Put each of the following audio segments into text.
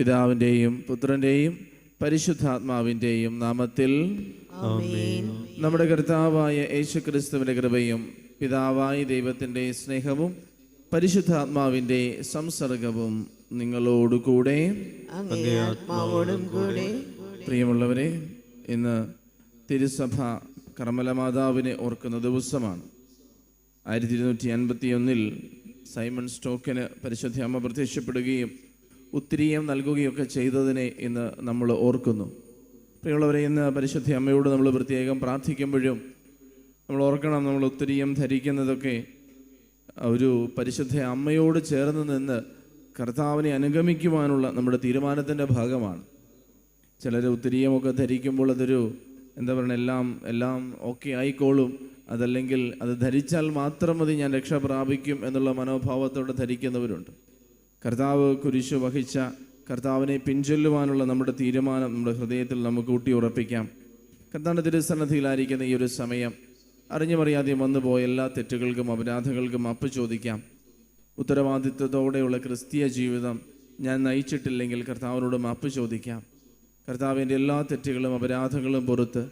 പിതാവിൻ്റെയും പുത്രൻ്റെയും പരിശുദ്ധാത്മാവിൻ്റെയും നാമത്തിൽ ആമേൻ. നമ്മുടെ കർത്താവായ യേശുക്രിസ്തുവിൻ്റെ കൃപയും പിതാവായ ദൈവത്തിൻ്റെ സ്നേഹവും പരിശുദ്ധാത്മാവിൻ്റെ സംസർഗവും നിങ്ങളോടുകൂടെ അങ്ങേ ആത്മാവോടും കൂടെ. പ്രിയമുള്ളവരെ, ഇന്ന് തിരുസഭ കർമ്മല മാതാവിനെ ഓർക്കുന്ന ദിവസമാണ്. 1251 സൈമൺ സ്റ്റോക്കിന് പരിശുദ്ധ അമ്മ പ്രത്യക്ഷപ്പെടുകയും ഉത്തിരീയം നൽകുകയൊക്കെ ചെയ്തതിനെ ഇന്ന് നമ്മൾ ഓർക്കുന്നു. പ്രിയമുള്ളവരെ, ഇന്ന് പരിശുദ്ധ അമ്മയോട് നമ്മൾ പ്രത്യേകം പ്രാർത്ഥിക്കുമ്പോഴും നമ്മൾ ഓർക്കണം, നമ്മൾ ഉത്തിരീയം ധരിക്കുന്നതൊക്കെ ഒരു പരിശുദ്ധ അമ്മയോട് ചേർന്ന് നിന്ന് കർത്താവിനെ അനുഗമിക്കുവാനുള്ള നമ്മുടെ തീരുമാനത്തിൻ്റെ ഭാഗമാണ്. ചിലർ ഉത്തിരീയമൊക്കെ ധരിക്കുമ്പോൾ അതൊരു എല്ലാം ഓക്കെ ആയിക്കോളും, അതല്ലെങ്കിൽ അത് ധരിച്ചാൽ മാത്രം മതി, ഞാൻ രക്ഷ പ്രാപിക്കും എന്നുള്ള മനോഭാവത്തോടെ ധരിക്കുന്നവരുണ്ട്. കർത്താവ് കുരിശു വഹിച്ച കർത്താവിനെ പിൻചൊല്ലുവാനുള്ള നമ്മുടെ തീരുമാനം നമ്മുടെ ഹൃദയത്തിൽ നമുക്ക് ഊട്ടി ഉറപ്പിക്കാം. കർത്താവിൻ്റെ തിരുസന്നിധിയിലായിരിക്കുന്ന ഈ ഒരു സമയം അറിഞ്ഞുമറിയാതെ വന്നുപോയ എല്ലാ തെറ്റുകൾക്കും അപരാധങ്ങൾക്കും മാപ്പ് ചോദിക്കാം. ഉത്തരവാദിത്വത്തോടെയുള്ള ക്രിസ്തീയ ജീവിതം ഞാൻ നയിച്ചിട്ടില്ലെങ്കിൽ കർത്താവിനോട് മാപ്പ് ചോദിക്കാം. കർത്താവിൻ്റെ എല്ലാ തെറ്റുകളും അപരാധങ്ങളും പുറത്ത്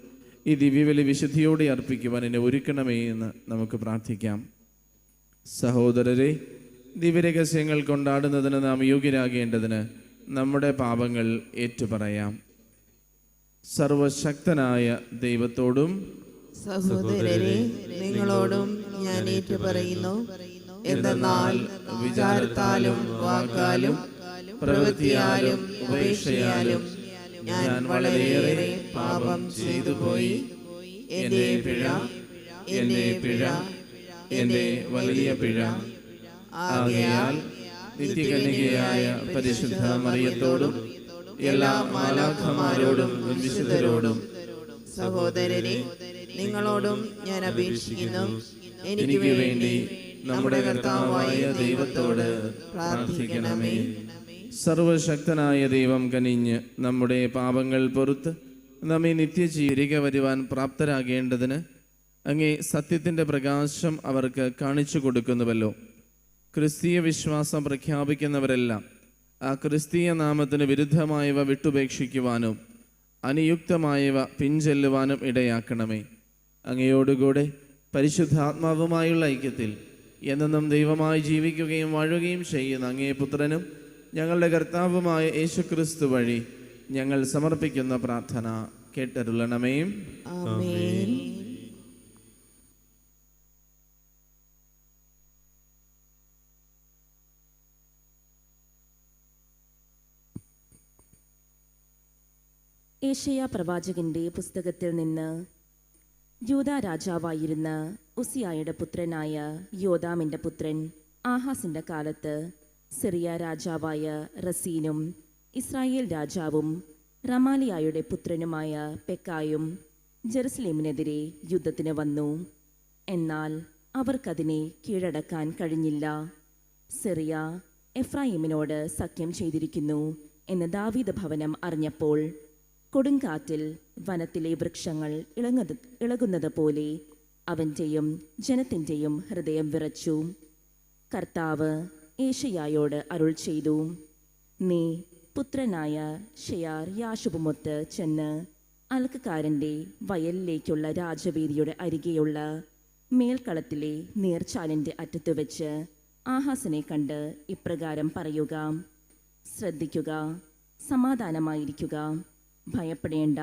ഈ ദിവ്യബലി വിശുദ്ധിയോടെ അർപ്പിക്കുവാൻ എന്നെ ഒരുക്കണമേ എന്ന് നമുക്ക് പ്രാർത്ഥിക്കാം. സഹോദരരെ, ദിവ്യരഹസ്യങ്ങൾ കൊണ്ടാടുന്നതിന് നാം യോഗ്യരാകേണ്ടതിന് നമ്മുടെ പാപങ്ങൾ ഏറ്റുപറയാം. സർവശക്തനായ ദൈവത്തോടും സഹോദരരെ, നിങ്ങളോടും ഞാൻ ഏറ്റുപറയുന്നു. എന്തെന്നാൽ വിചാരത്താലും വാക്കാലും പ്രവൃത്തിയാലും ഉപേക്ഷയാലും ഞാൻ വളരെയേറെ പാപം ചെയ്തു പോയി. എൻ്റെ പിഴ, എൻ്റെ വലിയ പിഴ. ആകയാൽ നിത്യകന്യകയായ പരിശുദ്ധ മറിയത്തോടും എല്ലാ മാലാഖമാരോടും വിശുദ്ധരോടും സഹോദരരെ, നിങ്ങളോടും ഞാൻ അപേക്ഷിക്കുന്നു, എനിക്ക് വേണ്ടി നമ്മുടെ കർത്താവായ ദൈവത്തോട് പ്രാർത്ഥിക്കണമേ. സർവശക്തനായ ദൈവം കനിഞ്ഞ് നമ്മുടെ പാപങ്ങൾ പൊറുത്ത് നമ്മെ നിത്യജീവിക വരുവാൻ പ്രാപ്തരാകേണ്ടതിന് അങ്ങേ സത്യത്തിൻ്റെ പ്രകാശം അവർക്ക് കാണിച്ചു കൊടുക്കുന്നുവല്ലോ. ക്രിസ്തീയ വിശ്വാസം പ്രഖ്യാപിക്കുന്നവരെല്ലാം ആ ക്രിസ്തീയ നാമത്തിന് വിരുദ്ധമായവ വിട്ടുപേക്ഷിക്കുവാനും അനുയുക്തമായവ പിൻചെല്ലുവാനും ഇടയാക്കണമേ. അങ്ങയോടുകൂടെ പരിശുദ്ധാത്മാവുമായുള്ള ഐക്യത്തിൽ എന്നെന്നും ദൈവമായി ജീവിക്കുകയും വാഴുകയും ചെയ്യുന്ന അങ്ങേ പുത്രനും ഞങ്ങളുടെ കർത്താവുമായ യേശുക്രിസ്തു വഴി ഞങ്ങൾ സമർപ്പിക്കുന്ന പ്രാർത്ഥന കേട്ടരുളണമേ. ആമേൻ. ഏശയ്യാ പ്രവാചകന്റെ പുസ്തകത്തിൽ നിന്ന്. യൂദാ രാജാവായിരുന്ന ഉസിയായുടെ പുത്രനായ യോദാമിൻ്റെ പുത്രൻ ആഹാസിൻ്റെ കാലത്ത് സിറിയ രാജാവായ റസീനും ഇസ്രായേൽ രാജാവും റമാലിയായുടെ പുത്രനുമായ പെക്കായും ജെറുസലേമിനെതിരെ യുദ്ധത്തിന് വന്നു. എന്നാൽ അവർക്കതിനെ കീഴടക്കാൻ കഴിഞ്ഞില്ല. സിറിയ എഫ്രായിമിനോട് സഖ്യം ചെയ്തിരിക്കുന്നു എന്ന് ദാവീദ് ഭവനം അറിഞ്ഞപ്പോൾ കൊടുങ്കാറ്റിൽ വനത്തിലെ വൃക്ഷങ്ങൾ ഇളകുന്നത് പോലെ അവൻ്റെയും ജനത്തിൻ്റെയും ഹൃദയം വിറച്ചു. കർത്താവ് ഏശയ്യായോട് അരുൾ ചെയ്തു, നീ പുത്രനായ ഷെയാർ യാശുബുമൊത്ത് ചെന്ന് അലക്കുകാരൻ്റെ വയലിലേക്കുള്ള രാജവീതിയുടെ അരികെയുള്ള മേൽക്കളത്തിലെ നീർച്ചാലിൻ്റെ അറ്റത്ത് വെച്ച് ആഹാസിനെ കണ്ട് ഇപ്രകാരം പറയുക: ശ്രദ്ധിക്കുക, സമാധാനമായിരിക്കുക, ഭയപ്പെടേണ്ട.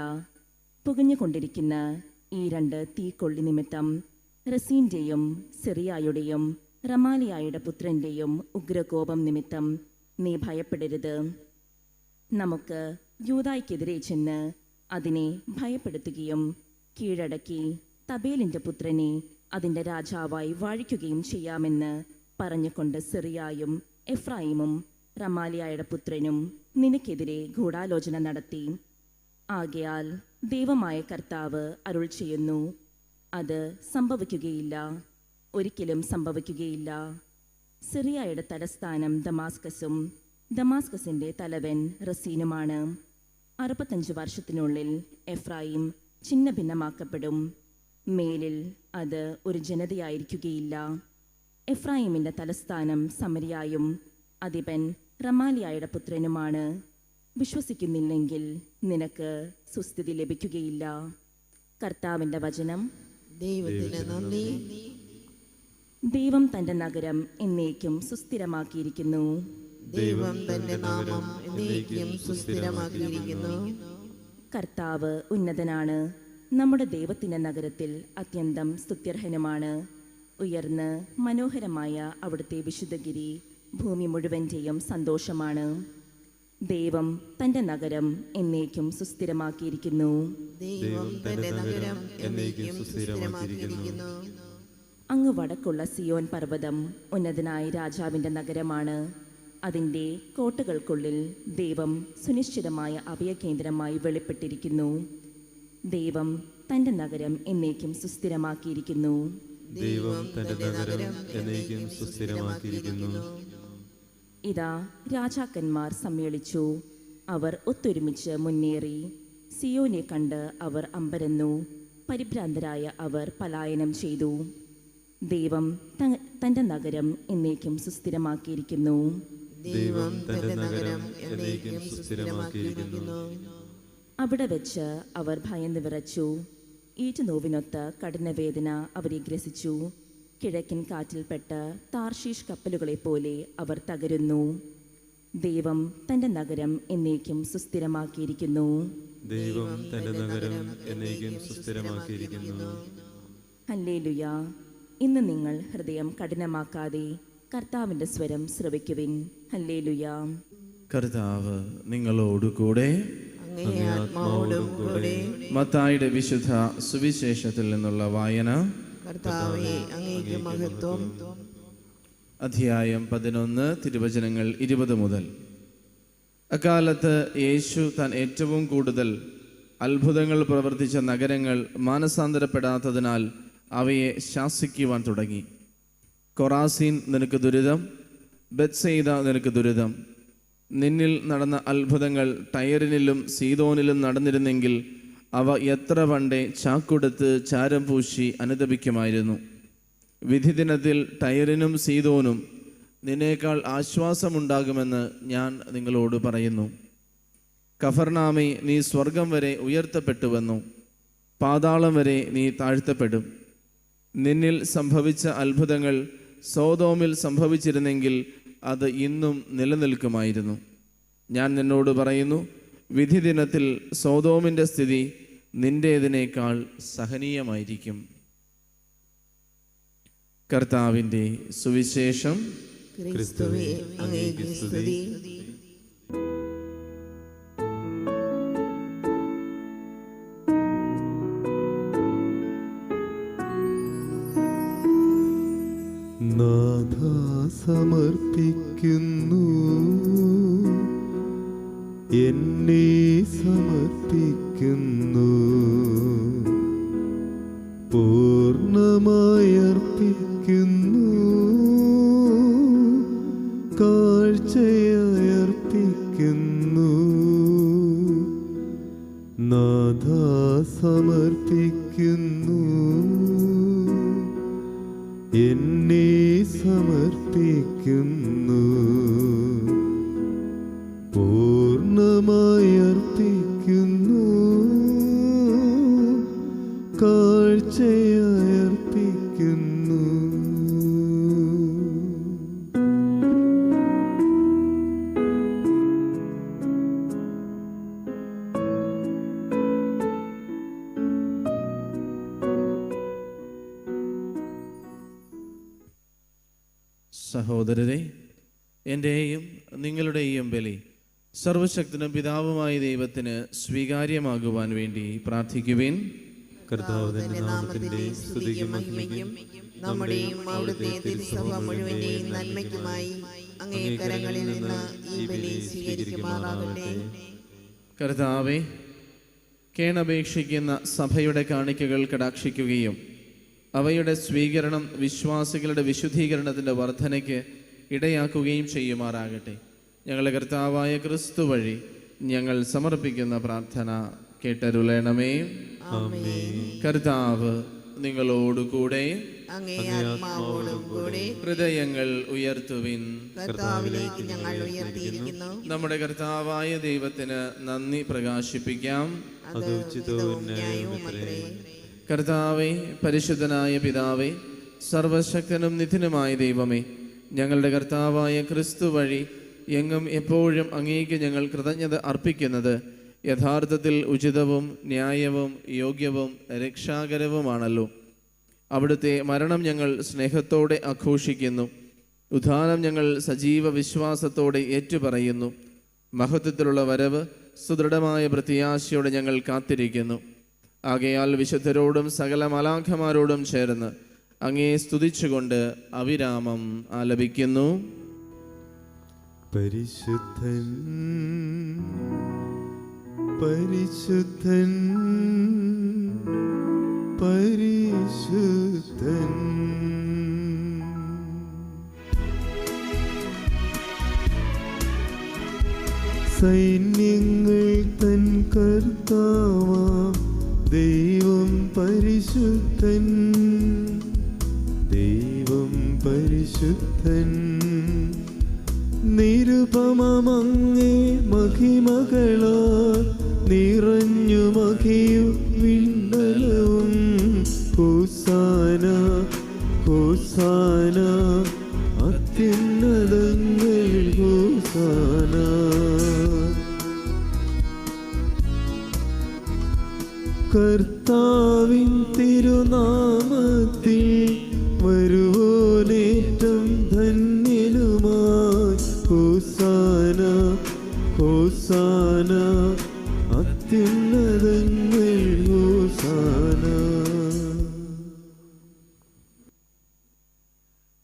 പുകഞ്ഞുകൊണ്ടിരിക്കുന്ന ഈ 2 തീക്കൊള്ളി നിമിത്തം റസീൻ്റെയും സിറിയായുടെയും റമാലിയായുടെ പുത്രൻ്റെയും ഉഗ്രകോപം നിമിത്തം നീ ഭയപ്പെടരുത്. നമുക്ക് യൂദായ്ക്കെതിരെ ചെന്ന് അതിനെ ഭയപ്പെടുത്തുകയും കീഴടക്കി തബേലിൻ്റെ പുത്രനെ അതിൻ്റെ രാജാവായി വാഴിക്കുകയും ചെയ്യാമെന്ന് പറഞ്ഞുകൊണ്ട് സിറിയായും എഫ്രായിമും റമാലിയായുടെ പുത്രനും നിനക്കെതിരെ ഗൂഢാലോചന നടത്തി. ആകയാൽ ദൈവമായ കർത്താവ് അരുൾ ചെയ്യുന്നു, അത് സംഭവിക്കുകയില്ല, ഒരിക്കലും സംഭവിക്കുകയില്ല. സിറിയയുടെ തലസ്ഥാനം ദമാസ്കസും ദമാസ്കസിൻ്റെ തലവൻ റസീനുമാണ്. 65 വർഷത്തിനുള്ളിൽ എഫ്രായിം ഛിന്ന ഭിന്നമാക്കപ്പെടും. മേലിൽ അത് ഒരു ജനതയായിരിക്കുകയില്ല. എഫ്രായിമിൻ്റെ തലസ്ഥാനം സമരിയായും അധിപൻ റമാലിയായുടെ പുത്രനുമാണ്. വിശ്വസിക്കുന്നില്ലെങ്കിൽ നിനക്ക് സുസ്ഥിതി ലഭിക്കുകയില്ല. കർത്താവിൻ്റെ വചനം. ദൈവത്തിന് നന്ദി. ദൈവം തൻ്റെ നഗരം എന്നേക്കും സുസ്ഥിരമാക്കിയിരിക്കുന്നു. ദൈവം തന്റെ നാമം എന്നേക്കും സുസ്ഥിരമാക്കിയിരിക്കുന്നു. കർത്താവ് ഉന്നതനാണ്. നമ്മുടെ ദൈവത്തിൻ്റെ നഗരത്തിൽ അത്യന്തം സ്തുത്യർഹനുമാണ്. ഉയർന്ന് മനോഹരമായ അവിടുത്തെ വിശുദ്ധഗിരി ഭൂമി മുഴുവൻ്റെയും സന്തോഷമാണ്. ദൈവം തൻ്റെ നഗരം എന്നേക്കും സുസ്ഥിരമാക്കിയിരിക്കുന്നു. ദൈവം തന്റെ നഗരം എന്നേക്കും സുസ്ഥിരമാക്കിയിരിക്കുന്നു. അങ്ങ് വടക്കുള്ള സിയോൻ പർവ്വതം ഉന്നതനായ രാജാവിൻ്റെ നഗരമാണ്. അതിൻ്റെ കോട്ടകൾക്കുള്ളിൽ ദൈവം സുനിശ്ചിതമായ അഭയകേന്ദ്രമായി വെളിപ്പെട്ടിരിക്കുന്നു. ദൈവം തൻ്റെ നഗരം എന്നേക്കും സുസ്ഥിരമാക്കിയിരിക്കുന്നു. ദൈവം തന്റെ നഗരം എന്നേക്കും സുസ്ഥിരമാക്കിയിരിക്കുന്നു. ഇതാ രാജാക്കന്മാർ സമ്മേളിച്ചു. അവർ ഒത്തൊരുമിച്ച് മുന്നേറി. സിയോനെ കണ്ട് അവർ അമ്പരന്നു. പരിഭ്രാന്തരായ അവർ പലായനം ചെയ്തു. ദൈവം തൻ്റെ നഗരം എന്നേക്കും സുസ്ഥിരമാക്കിയിരിക്കുന്നു. ദൈവം തന്റെ നഗരം എന്നേക്കും സുസ്ഥിരമാക്കിയിരിക്കുന്നു. അവിടെ വെച്ച് അവർ ഭയന്ന് വിറച്ചു. ഈറ്റുനോവിനൊത്ത് കഠിനവേദന അവരെ ഗ്രസിച്ചു. കിഴക്കൻ കാറ്റിൽപ്പെട്ട് താർഷീഷ് കപ്പലുകളെ പോലെ അവർ തകരുന്നു. ദൈവം തൻ്റെ നഗരം എന്നേക്കും സുസ്ഥിരമാക്കിയിരിക്കുന്നു. ദൈവം തന്റെ നഗരം എന്നേക്കും സുസ്ഥിരമാക്കിയിരിക്കുന്നു. ഹല്ലേലൂയ. ഇന്ന് നിങ്ങൾ ഹൃദയം കഠിനമാക്കാതെ കർത്താവിൻ്റെ സ്വരം ശ്രവിക്കുവിൻ. ഹല്ലേലൂയ. കർത്താവ് നിങ്ങളോടുകൂടെ. അങ്ങേ ആത്മാവോടും കൂടെ. മത്തായിയുടെ വിശുദ്ധ സുവിശേഷത്തിൽ നിന്നുള്ള വായന. കർത്താവേ, അങ്ങേക്ക് മഹത്വം. അധ്യായം 11, തിരുവചനങ്ങൾ 20 മുതൽ. അക്കാലത്ത് യേശു താൻ ഏറ്റവും കൂടുതൽ അത്ഭുതങ്ങൾ പ്രവർത്തിച്ച നഗരങ്ങൾ മാനസാന്തരപ്പെടാത്തതിനാൽ അവയെ ശാസിക്കുവാൻ തുടങ്ങി. കൊറാസീൻ, നിനക്ക് ദുരിതം! ബെത്സയിദ, നിനക്ക് ദുരിതം! നിന്നിൽ നടന്ന അത്ഭുതങ്ങൾ ടയറിനിലും സീദോനിലും നടന്നിരുന്നെങ്കിൽ അവ എത്ര പണ്ടേ ചാക്കൊടുത്ത് ചാരം പൂശി അനുദപിക്കുമായിരുന്നു. വിധി ദിനത്തിൽ ടയറിനും സീദോനും നിന്നേക്കാൾ ആശ്വാസമുണ്ടാകുമെന്ന് ഞാൻ നിങ്ങളോട് പറയുന്നു. കഫർനാമേ, നീ സ്വർഗം വരെ ഉയർത്തപ്പെട്ടുവെന്നു. പാതാളം വരെ നീ താഴ്ത്തപ്പെടും. നിന്നിൽ സംഭവിച്ച അത്ഭുതങ്ങൾ സോദോമിൽ സംഭവിച്ചിരുന്നെങ്കിൽ അത് ഇന്നും നിലനിൽക്കുമായിരുന്നു. ഞാൻ നിന്നോട് പറയുന്നു, വിധി ദിനത്തിൽ സോദോമിൻ്റെ സ്ഥിതി നിന്റേതിനേക്കാൾ സഹനീയമായിരിക്കും. കർത്താവിൻ്റെ സുവിശേഷം. ക്രിസ്തുവേ, അങ്ങേക്ക് സ്തുതി. നാഥ സമർപ്പിക്കുന്നു, എന്നെ സമർപ്പിക്കുന്നു, പൂർണ്ണമായി അർപ്പിക്കുന്നു, കാഴ്ചയായി അർപ്പിക്കുന്നു. നാഥ സമർപ്പിക്കുന്നു, എന്നെ സമർപ്പിക്കുന്നു, പൂർണ്ണമായി അർപ്പിക്കുന്നു, കാഴ്ചയായി അർപ്പിക്കുന്നു. സഹോദരരെ, എൻ്റെയും നിങ്ങളുടെയും ബലി സർവശക്തനും പിതാവുമായ ദൈവത്തിന് സ്വീകാര്യമാകുവാൻ വേണ്ടി പ്രാർത്ഥിക്കുവിൻ. കർത്താവിന്റെ നാമത്തിന്റെ സ്തുതിക്കും മഹിമയ്ക്കും നമ്മുടെയും അവിടുത്തെ തിരുസഭ മുഴുവന്റെയും നന്മയ്ക്കുമായി അങ്ങേ കരങ്ങളിൽ നിന്ന് ഈ ബലി സ്വീകരിക്കുമാറാകട്ടെ. കർത്താവെ, കേണപേക്ഷിക്കുന്ന സഭയുടെ കാണിക്കകൾ കടാക്ഷിക്കുകയും അവയുടെ സ്വീകരണം വിശ്വാസികളുടെ വിശുദ്ധീകരണത്തിൻ്റെ വർധനയ്ക്ക് ഇടയാക്കുകയും ചെയ്യുമാറാകട്ടെ. ഞങ്ങളുടെ കർത്താവായ ക്രിസ്തു വഴി ഞങ്ങൾ സമർപ്പിക്കുന്ന പ്രാർത്ഥന കേട്ടരുളണമേ. കർത്താവ് നിങ്ങളോടുകൂടെ. അങ്ങേ ആത്മാവോടും കൂടെ ഹൃദയങ്ങൾ ഉയർത്തുവിൻ. കർത്താവിലേക്ക് ഞങ്ങൾ ഉയർത്തിയിരിക്കുന്നു. നമ്മുടെ കർത്താവായ ദൈവത്തിന് നന്ദി പ്രകാശിപ്പിക്കാം. അത് ഉചിതവും ന്യായവുമത്രേ. കർത്താവേ, പരിശുദ്ധനായ പിതാവേ, സർവശക്തനും നിധിനുമായ ദൈവമേ, ഞങ്ങളുടെ കർത്താവായ ക്രിസ്തു വഴി എങ്ങും എപ്പോഴും അങ്ങേക്ക് ഞങ്ങൾ കൃതജ്ഞത അർപ്പിക്കുന്നത് യഥാർത്ഥത്തിൽ ഉചിതവും ന്യായവും യോഗ്യവും രക്ഷാകരവുമാണല്ലോ. അവിടുത്തെ മരണം ഞങ്ങൾ സ്നേഹത്തോടെ ആഘോഷിക്കുന്നു. ഉദ്ധാനം ഞങ്ങൾ സജീവ വിശ്വാസത്തോടെ ഏറ്റുപറയുന്നു. മഹത്വത്തിലുള്ള വരവ് സുദൃഢമായ പ്രത്യാശയോടെ ഞങ്ങൾ കാത്തിരിക്കുന്നു. ആകയാൽ വിശുദ്ധരോടും സകല മാലാഖമാരോടും ചേർന്ന് അങ്ങേ സ്തുതിച്ചുകൊണ്ട് അവിരാമം ആലപിക്കുന്നു. പരിശുദ്ധൻ പരിശുദ്ധൻ പരിശുദ്ധൻ. സൈന്യങ്ങൾ തൻ കർത്താവാം ദൈവം പരിശുദ്ധൻ, ദൈവം പരിശുദ്ധൻ. നിരുപമമങ്ങേ മഹിമകളാൽ നിറഞ്ഞു മഹിയും വിണ്ണലവും. ഹോസാന ഹോസാന അത്യുന്നതങ്ങളിൽ ഹോസാന. കർത്താവിൻ തിരുനാമത്തിൽ വരുവോനേറ്റം ധന്യനുമായി. ഹോസാന ഹോസാന അത്യുന്നതങ്ങളിൽ ഹോസാന.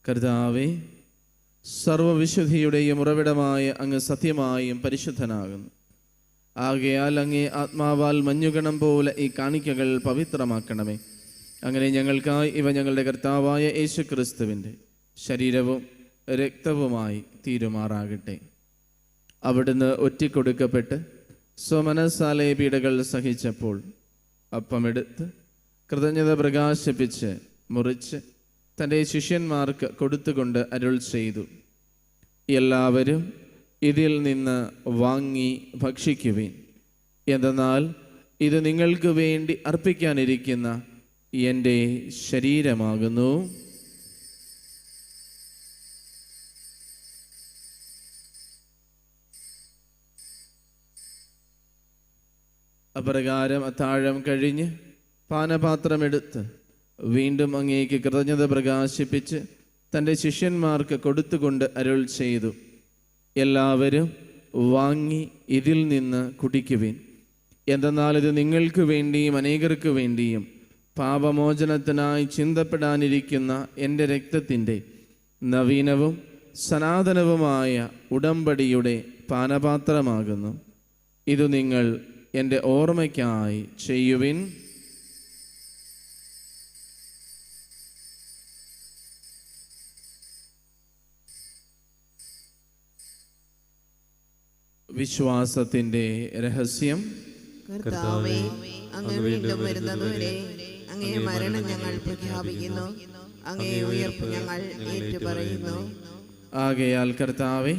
കർത്താവേ, സർവവിശുദ്ധിയുടെയും ഉറവിടമായ അങ്ങ് സത്യമായും പരിശുദ്ധനാകുന്നു. ആകയാൽ അങ്ങേ ആത്മാവാൽ മഞ്ഞുകണം പോലെ ഈ കാണിക്കകൾ പവിത്രമാക്കണമേ. അങ്ങനെ ഞങ്ങൾക്കായി ഇവ ഞങ്ങളുടെ കർത്താവായ യേശുക്രിസ്തുവിൻ്റെ ശരീരവും രക്തവുമായി തീരുമാറാകട്ടെ. അവിടുന്ന് ഒറ്റിക്കൊടുക്കപ്പെട്ട് സ്വമനസാലെ പീഡകൾ സഹിച്ചപ്പോൾ അപ്പമെടുത്ത് കൃതജ്ഞത പ്രകാശിപ്പിച്ച് മുറിച്ച് തൻ്റെ ശിഷ്യന്മാർക്ക് കൊടുത്തുകൊണ്ട് അരുൾ ചെയ്തു, എല്ലാവരും ഇതിൽ നിന്ന് വാങ്ങി ഭക്ഷിക്കുവിൻ. എന്തെന്നാൽ ഇത് നിങ്ങൾക്ക് വേണ്ടി അർപ്പിക്കാനിരിക്കുന്ന എൻ്റെ ശരീരമാകുന്നു. അപ്രകാരം അത്താഴം കഴിഞ്ഞ് പാനപാത്രമെടുത്ത് വീണ്ടും അങ്ങേക്ക് കൃതജ്ഞത പ്രകാശിപ്പിച്ച് തൻ്റെ ശിഷ്യന്മാർക്ക് കൊടുത്തുകൊണ്ട് അരുൾ ചെയ്തു, എല്ലാവരും വാങ്ങി ഇതിൽ നിന്ന് കുടിക്കുവിൻ. എന്തെന്നാൽ ഇത് നിങ്ങൾക്ക് വേണ്ടിയും അനേകർക്ക് വേണ്ടിയും പാപമോചനത്തിനായി ചിന്തപ്പെടാനിരിക്കുന്ന എൻ്റെ രക്തത്തിൻ്റെ നവീനവും സനാതനവുമായ ഉടമ്പടിയുടെ പാനപാത്രമാകുന്നു. ഇത് നിങ്ങൾ എൻ്റെ ഓർമ്മയ്ക്കായി ചെയ്യുവിൻ. വിശ്വാസത്തിൻ്റെ രഹസ്യം. കർത്താവേ, അങ്ങ് വീണ്ടും വരുന്നതുവരെ അങ്ങേ മരണം ഞങ്ങൾ പ്രഖ്യാപിക്കുന്നു, അങ്ങേ ഉയർപ്പ് ഞങ്ങൾ ഏറ്റുപറയുന്നു. ആകയാൽ കർത്താവേ,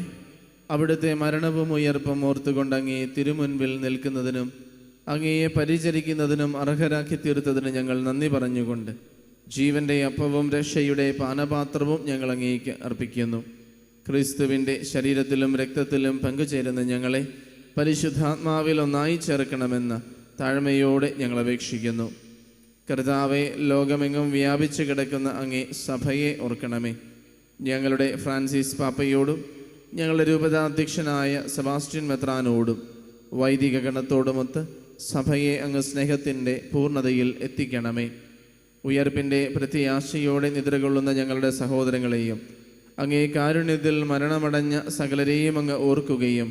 അവിടുത്തെ മരണവും ഉയർപ്പും ഓർത്തുകൊണ്ട് അങ്ങേ തിരുമുൻപിൽ നിൽക്കുന്നതിനും അങ്ങയെ പരിചരിക്കുന്നതിനും അർഹരാക്കി തീർത്തതിന് ഞങ്ങൾ നന്ദി പറഞ്ഞുകൊണ്ട് ജീവൻ്റെ അപ്പവും രക്ഷയുടെ പാനപാത്രവും ഞങ്ങൾ അങ്ങേക്ക് അർപ്പിക്കുന്നു. ക്രിസ്തുവിൻ്റെ ശരീരത്തിലും രക്തത്തിലും പങ്കുചേരുന്ന ഞങ്ങളെ പരിശുദ്ധാത്മാവിൽ ഒന്നായി ചേർക്കണമെന്ന് താഴ്മയോടെ ഞങ്ങൾ അപേക്ഷിക്കുന്നു. കർത്താവെ, ലോകമെങ്ങും വ്യാപിച്ചു കിടക്കുന്ന അങ്ങേ സഭയെ ഓർക്കണമേ. ഞങ്ങളുടെ ഫ്രാൻസിസ് പാപ്പയോടും ഞങ്ങളുടെ രൂപതാധ്യക്ഷനായ സെബാസ്റ്റ്യൻ മെത്രാനോടും വൈദിക ഗണത്തോടുമൊത്ത് സഭയെ അങ്ങ് സ്നേഹത്തിൻ്റെ പൂർണ്ണതയിൽ എത്തിക്കണമേ. ഉയർപ്പിൻ്റെ പ്രത്യാശയോടെ നിദ്രകൊള്ളുന്ന ഞങ്ങളുടെ സഹോദരങ്ങളെയും അങ്ങേ കാരുണ്യത്തിൽ മരണമടഞ്ഞ സകലരെയും അങ്ങ് ഓർക്കുകയും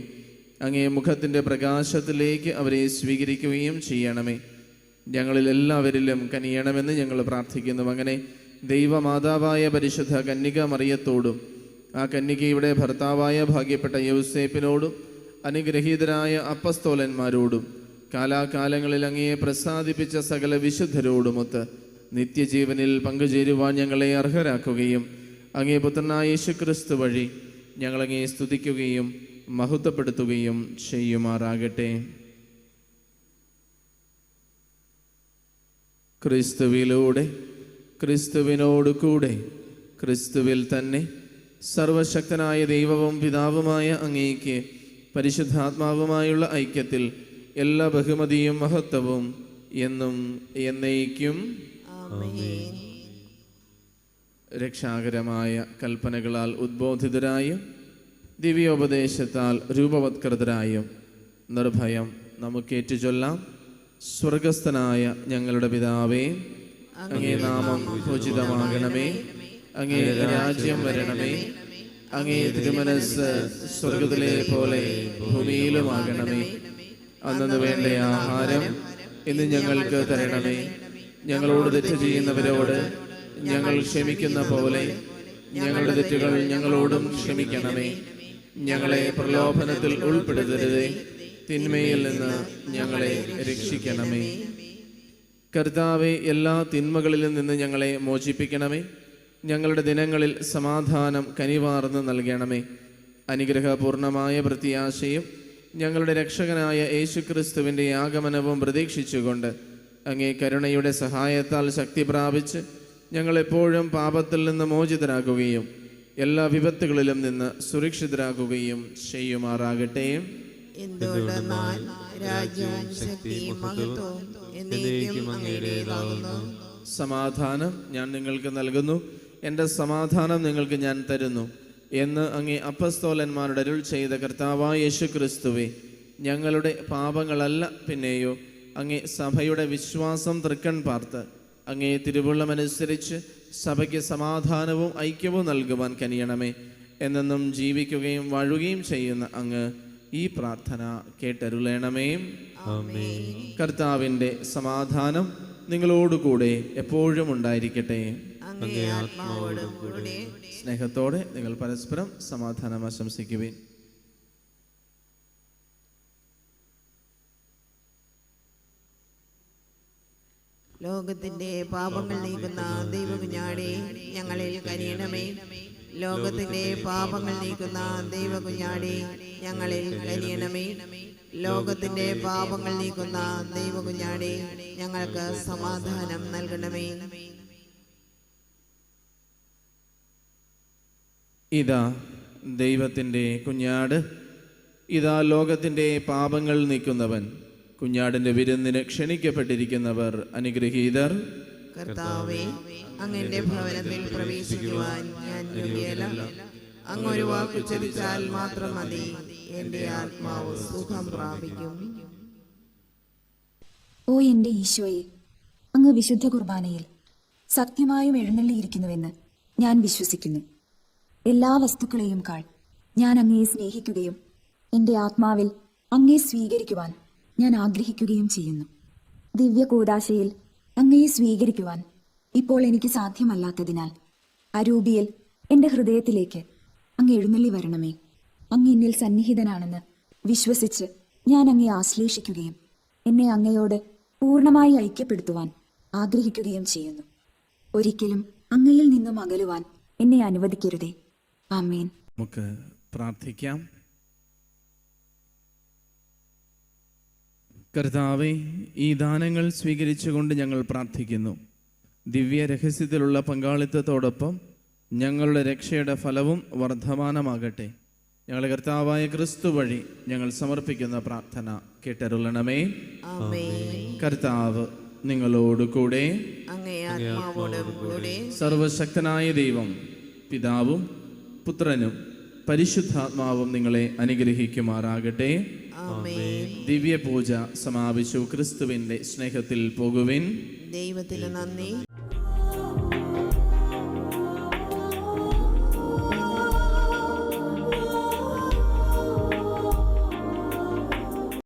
അങ്ങേ മുഖത്തിൻ്റെ പ്രകാശത്തിലേക്ക് അവരെ സ്വീകരിക്കുകയും ചെയ്യണമേ. ഞങ്ങളിൽ എല്ലാവരിലും കനിയണമെന്ന് ഞങ്ങൾ പ്രാർത്ഥിക്കുന്നു. അങ്ങനെ ദൈവമാതാവായ പരിശുദ്ധ കന്യക മറിയത്തോടും ആ കന്യകയുടെ ഭർത്താവായ ഭാഗ്യപ്പെട്ട യൗസേപ്പിനോടും അനുഗ്രഹീതരായ അപ്പസ്തോലന്മാരോടും കാലാകാലങ്ങളിൽ അങ്ങയെ പ്രസാദിപ്പിച്ച സകല വിശുദ്ധരോടുമൊത്ത് നിത്യജീവനിൽ പങ്കുചേരുവാൻ ഞങ്ങളെ അർഹരാക്കുകയും അങ്ങേ പുത്രനായ യേശുക്രിസ്തു വഴി ഞങ്ങളങ്ങേ സ്തുതിക്കുകയും മഹത്വപ്പെടുത്തുകയും ചെയ്യുമാറാകട്ടെ. ക്രിസ്തുവിലൂടെ, ക്രിസ്തുവിനോട് കൂടെ, ക്രിസ്തുവിൽ തന്നെ സർവശക്തനായ ദൈവവും പിതാവുമായ അങ്ങേക്ക് പരിശുദ്ധാത്മാവുമായുള്ള ഐക്യത്തിൽ എല്ലാ ബഹുമതിയും മഹത്വവും എന്നും എന്നേക്കും രക്ഷാകരമായ കൽപ്പനകളാൽ ഉദ്ബോധിതരായും ദിവ്യോപദേശത്താൽ രൂപവത്കൃതരായും നിർഭയം നമുക്കേറ്റു ചൊല്ലാം. സ്വർഗസ്ഥനായ ഞങ്ങളുടെ പിതാവേ, അങ്ങേ നാമം പൂജിതമാകണമേ, അങ്ങേ രാജ്യം വരണമേ, അങ്ങേ തിരുമനസ്സ് സ്വർഗത്തിലെ പോലെ ഭൂമിയിലുമാകണമേ. അന്നു വേണ്ട ആഹാരം ഇന്ന് ഞങ്ങൾക്ക് തരണമേ. ഞങ്ങളോട് തെറ്റ് ചെയ്യുന്നവരോട് ഞങ്ങൾ ക്ഷമിക്കുന്ന പോലെ ഞങ്ങളുടെ തെറ്റുകൾ ഞങ്ങളോടും ക്ഷമിക്കണമേ. ഞങ്ങളെ പ്രലോഭനത്തിൽ ഉൾപ്പെടുത്തരുതേ, തിന്മയിൽ നിന്ന് ഞങ്ങളെ രക്ഷിക്കണമേ. കർത്താവേ, എല്ലാ തിന്മകളിലും നിന്ന് ഞങ്ങളെ മോചിപ്പിക്കണമേ. ഞങ്ങളുടെ ദിനങ്ങളിൽ സമാധാനം കനിവാർന്ന് നൽകണമേ. അനുഗ്രഹപൂർണമായ പ്രത്യാശയും ഞങ്ങളുടെ രക്ഷകനായ യേശുക്രിസ്തുവിൻ്റെ ആഗമനവും പ്രതീക്ഷിച്ചുകൊണ്ട് അങ്ങേ കരുണയുടെ സഹായത്താൽ ശക്തി പ്രാപിച്ച് ഞങ്ങളെപ്പോഴും പാപത്തിൽ നിന്ന് മോചിതരാകുകയും എല്ലാ വിപത്തുകളിലും നിന്ന് സുരക്ഷിതരാകുകയും ചെയ്യുമാറാകട്ടെ. എന്തുകൊണ്ടെന്നാൽ രാജ്യവും ശക്തിയും മഹത്വവും എന്നേക്കും അങ്ങയുടേതാകുന്നു. സമാധാനം ഞാൻ നിങ്ങൾക്ക് നൽകുന്നു, എൻ്റെ സമാധാനം നിങ്ങൾക്ക് ഞാൻ തരുന്നു എന്ന് അങ്ങേ അപ്പസ്തോലന്മാരുടെ അരുൾ ചെയ്ത കർത്താവായ യേശുക്രിസ്തുവേ, ഞങ്ങളുടെ പാപങ്ങളല്ല പിന്നെയോ അങ്ങേ സഭയുടെ വിശ്വാസം തൃക്കൺ പാർത്ത് അങ്ങേ തിരുവുള്ളമനുസരിച്ച് സഭയ്ക്ക് സമാധാനവും ഐക്യവും നൽകുവാൻ കനിയണമേ. എന്നെന്നും ജീവിക്കുകയും വാഴുകയും ചെയ്യുന്ന അങ്ങ് ഈ പ്രാർത്ഥന കേട്ടരുളേണമേ. കർത്താവിൻ്റെ സമാധാനം നിങ്ങളോടുകൂടെ എപ്പോഴും ഉണ്ടായിരിക്കട്ടെ. സ്നേഹത്തോടെ നിങ്ങൾ പരസ്പരം സമാധാനം ആശംസിക്കുവിൻ. ലോകത്തിന്റെ പാപങ്ങൾ നീക്കുന്ന ദൈവകുഞ്ഞാടേ, ഞങ്ങളിൽ കനിയണമേ. ലോകത്തിന്റെ പാപങ്ങൾ നീക്കുന്ന ദൈവകുഞ്ഞാടേ, ഞങ്ങളിൽ കനിയണമേ. ലോകത്തിന്റെ പാപങ്ങൾ നീക്കുന്ന ദൈവകുഞ്ഞാടേ, ഞങ്ങൾക്ക് സമാധാനം നൽകണമേ. ഇതാ ദൈവത്തിൻ്റെ കുഞ്ഞാട്, ഇതാ ലോകത്തിൻ്റെ പാപങ്ങൾ നീക്കുന്നവൻ. കുഞ്ഞാടിൻ്റെ വിരുന്നിന് ക്ഷണിക്കപ്പെട്ടിരിക്കുന്നവർ അനുഗ്രഹീതർ. കർത്താവേ, അങ്ങയുടെ ഭവനത്തിൽ പ്രവേശിക്കുവാൻ ഞാൻ യോഗ്യനല്ല. അങ്ങൊരു വാക്ക് ഉച്ചരിച്ചാൽ മാത്രം മതി, എൻ്റെ ആത്മാവ് സുഖം പ്രാപിക്കും. ഓ എൻ്റെ ഈശോയെ, അങ്ങ് വിശുദ്ധ കുർബാനയിൽ സത്യമായും എഴുന്നള്ളിയിരിക്കുന്നുവെന്ന് ഞാൻ വിശ്വസിക്കുന്നു. എല്ലാ വസ്തുക്കളെയും കാൾ ഞാൻ അങ്ങയെ സ്നേഹിക്കുകയും എൻ്റെ ആത്മാവിൽ അങ്ങയെ സ്വീകരിക്കുവാൻ ഞാൻ ആഗ്രഹിക്കുകയും ചെയ്യുന്നു. ദിവ്യ കൂദാശയിൽ അങ്ങയെ സ്വീകരിക്കുവാൻ ഇപ്പോൾ എനിക്ക് സാധ്യമല്ലാത്തതിനാൽ അരൂപിയിൽ എൻ്റെ ഹൃദയത്തിലേക്ക് അങ്ങ് എഴുന്നള്ളി വരണമേ. അങ്ങ് എന്നിൽ സന്നിഹിതനാണെന്ന് വിശ്വസിച്ച് ഞാൻ അങ്ങയെ ആശ്ലേഷിക്കുകയും എന്നെ അങ്ങയോട് പൂർണ്ണമായി ഐക്യപ്പെടുത്തുവാൻ ആഗ്രഹിക്കുകയും ചെയ്യുന്നു. ഒരിക്കലും അങ്ങയിൽ നിന്നും അകലുവാൻ എന്നെ അനുവദിക്കരുതേ. ആമേൻ. നമുക്ക് പ്രാർത്ഥിക്കാം. കർത്താവേ, ഈ ദാനങ്ങൾ സ്വീകരിച്ചുകൊണ്ട് ഞങ്ങൾ പ്രാർത്ഥിക്കുന്നു. ദിവ്യ രഹസ്യത്തിലുള്ള പങ്കാളിത്തത്തോടൊപ്പം ഞങ്ങളുടെ രക്ഷയുടെ ഫലവും വർദ്ധമാനമാകട്ടെ. ഞങ്ങളുടെ കർത്താവായ ക്രിസ്തു വഴി ഞങ്ങൾ സമർപ്പിക്കുന്ന പ്രാർത്ഥന കേട്ടരുളണമേ. കർത്താവ് നിങ്ങളോട് കൂടെ, സർവശക്തനായ ദൈവം പിതാവും പുത്രനും പരിശുദ്ധാത്മാവും നിങ്ങളെ അനുഗ്രഹിക്കുമാറാകട്ടെ. ദിവ്യ പൂജ സമാപിച്ചു. ക്രിസ്തുവിന്റെ സ്നേഹത്തിൽ പോകുവിൻ. ദൈവത്തിന് നന്ദി.